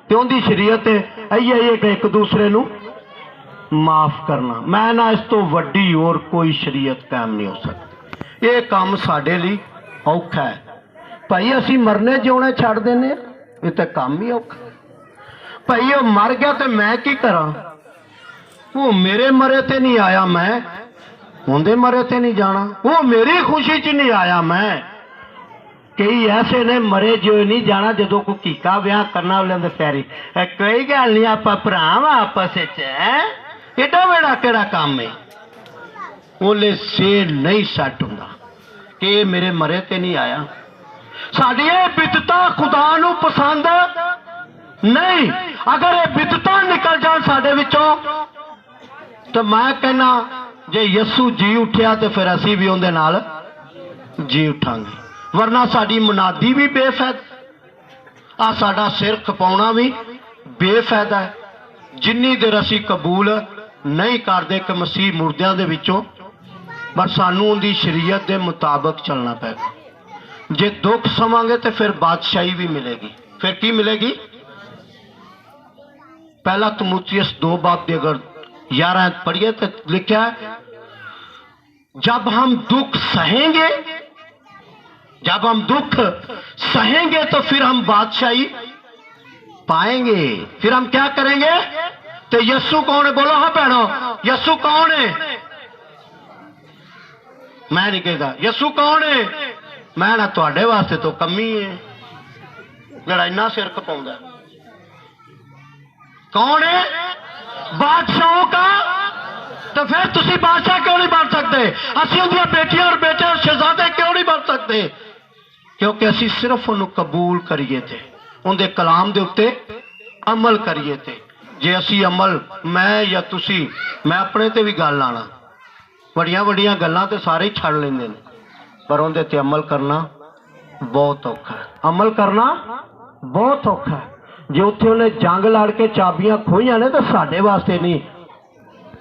ते उनकी शरीयत है कि एक दूसरे नू माफ करना। मैं ना इस तो वड्डी और कोई शरीयत कायम नहीं हो सकती। ये काम साडे लई औखा है भाई। असी मरने जिउणे छड्ड देने, ये तो काम ही औखा। भाई वो मर गया तो मैं की करा? वो मेरे मरे ते नहीं आया, मैं उनके मरे ते नहीं जाना। वो मेरी खुशी च नहीं आया, मैं कई ऐसे ने मरे जो नहीं जाना। जो कोई कीका ब्याह करना बोले प्यारी कोई गल नहीं, आप भरा आपस एडा वेड़ा केड़ा काम है। बोले से नहीं सैट होंदा कि मेरे मरे ते नहीं आया। साडी बिदता खुदा नू पसंद नहीं। अगर ये बिदता निकल जान साडे विचों तो मैं कहना जे यसू जी उठिया तो फिर असी भी उहदे नाल जी उठांगे, वरना साडी मुनादी भी बेफायदा, आ साडा सिर खपाउणा भी बेफायदा है। जिन्नी देर असी कबूल नहीं करते कि मसीह मुर्दियां दे विचों, पर सानू उनकी शरीयत के मुताबिक चलना पेगा। जे दुख सवांगे तो फिर बादशाही भी मिलेगी। फिर की मिलेगी? पहला तीमुथियुस 2 बाब की अगर 11 पढ़िए तो लिखा है, जब हम दुख सहेंगे, जब हम दुख सहेंगे तो फिर हम बादशाही पाएंगे। फिर हम क्या करेंगे? तो यस्सु कौन है? बोलो हाँ भैनों, यस्सु कौन है? मैं नहीं कहता यस्सु कौन है। मैं ना तुहाडे वास्ते तो कमी है जड़ा इन्ना सिर खपाउंदा। कौन है? बादशाहों का। तो फिर तुसी बादशाह क्यों नहीं बन सकते? असी उनकी बेटियां और बेटे और शहजादे क्यों नहीं बन सकते? क्योंकि असी सिर्फ उन्हें कबूल करिए थे, उनके कलाम के उत्ते अमल करिए थे। जे असी अमल, मैं या तुसी, मैं अपने ते भी गल आना, बड़िया बड़िया गल्लां ते सारे ही छड़ लेंदे ने, पर उनके ते अमल करना बहुत औखा है। अमल करना बहुत औखा है। जे उत्थे उन्हें जंग लड़ के चाबियां खोईयां ने तो साडे वास्ते नहीं,